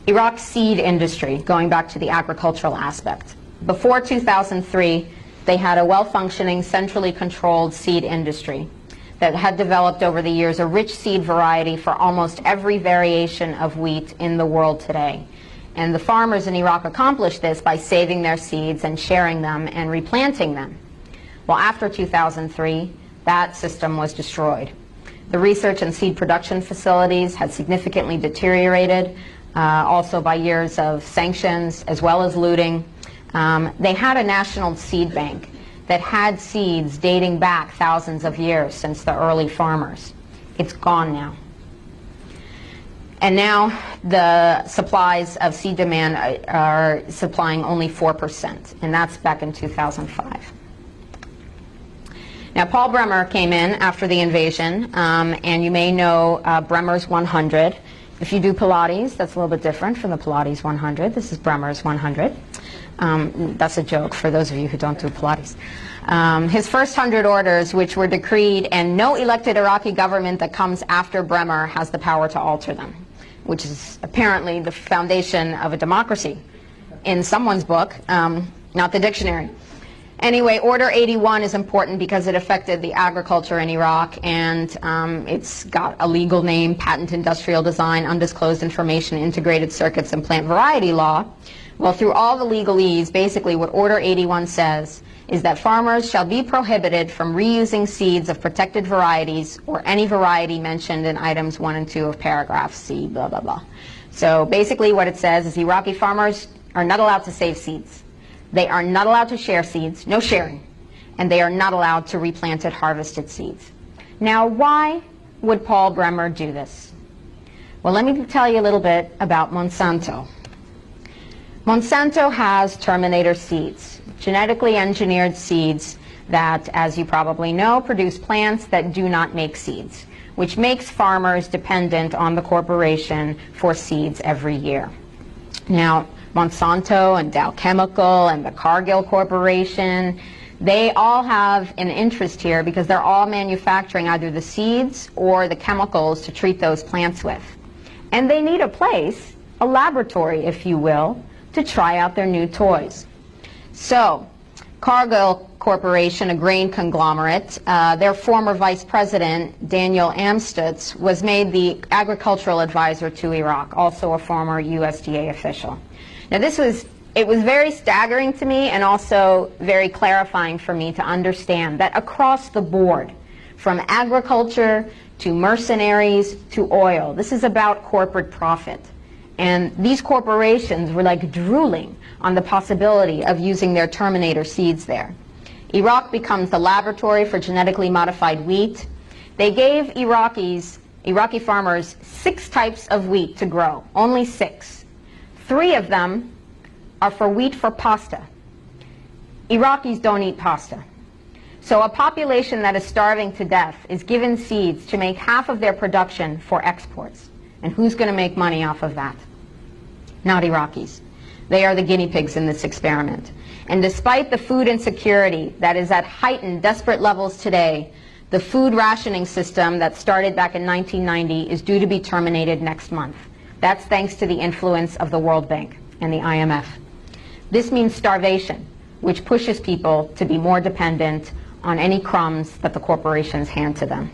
Iraq's seed industry, going back to the agricultural aspect. Before 2003, they had a well-functioning, centrally controlled seed industry that had developed over the years a rich seed variety for almost every variation of wheat in the world today. And the farmers in Iraq accomplished this by saving their seeds and sharing them and replanting them. Well, after 2003, that system was destroyed. The research and seed production facilities had significantly deteriorated, also by years of sanctions as well as looting. They had a national seed bank that had seeds dating back thousands of years since the early farmers. It's gone now. And now the supplies of seed demand are supplying only 4%, and that's back in 2005. Now, Paul Bremer came in after the invasion, and you may know Bremer's 100. If you do Pilates, that's a little bit different from the Pilates 100. This is Bremer's 100. That's a joke for those of you who don't do Pilates. His first 100 orders, which were decreed, and no elected Iraqi government that comes after Bremer has the power to alter them, which is apparently the foundation of a democracy in someone's book, not the dictionary. Anyway, Order 81 is important because it affected the agriculture in Iraq, and it's got a legal name: Patent Industrial Design, Undisclosed Information, Integrated Circuits, and Plant Variety Law. Well, through all the legalese, basically what Order 81 says is that farmers shall be prohibited from reusing seeds of protected varieties or any variety mentioned in items 1 and 2 of paragraph C, blah, blah, blah. So basically what it says is Iraqi farmers are not allowed to save seeds. They are not allowed to share seeds, no sharing, and they are not allowed to replanted, harvested seeds. Now, why would Paul Bremer do this? Well, let me tell you a little bit about Monsanto. Monsanto has terminator seeds, genetically engineered seeds that, as you probably know, produce plants that do not make seeds, which makes farmers dependent on the corporation for seeds every year. Now, Monsanto and Dow Chemical and the Cargill Corporation, they all have an interest here because they're all manufacturing either the seeds or the chemicals to treat those plants with. And they need a place, a laboratory, if you will, to try out their new toys. So, Cargill Corporation, a grain conglomerate, their former vice president, Daniel Amstutz, was made the agricultural advisor to Iraq, also a former USDA official. Now it was very staggering to me and also very clarifying for me to understand that across the board, from agriculture to mercenaries to oil, this is about corporate profit. And these corporations were like drooling on the possibility of using their terminator seeds there. Iraq becomes the laboratory for genetically modified wheat. They gave Iraqi farmers 6 types of wheat to grow, only 6. 3 of them are for wheat for pasta. Iraqis don't eat pasta. So a population that is starving to death is given seeds to make half of their production for exports. And who's going to make money off of that? Not Iraqis. They are the guinea pigs in this experiment. And despite the food insecurity that is at heightened, desperate levels today, the food rationing system that started back in 1990 is due to be terminated next month. That's thanks to the influence of the World Bank and the IMF. This means starvation, which pushes people to be more dependent on any crumbs that the corporations hand to them.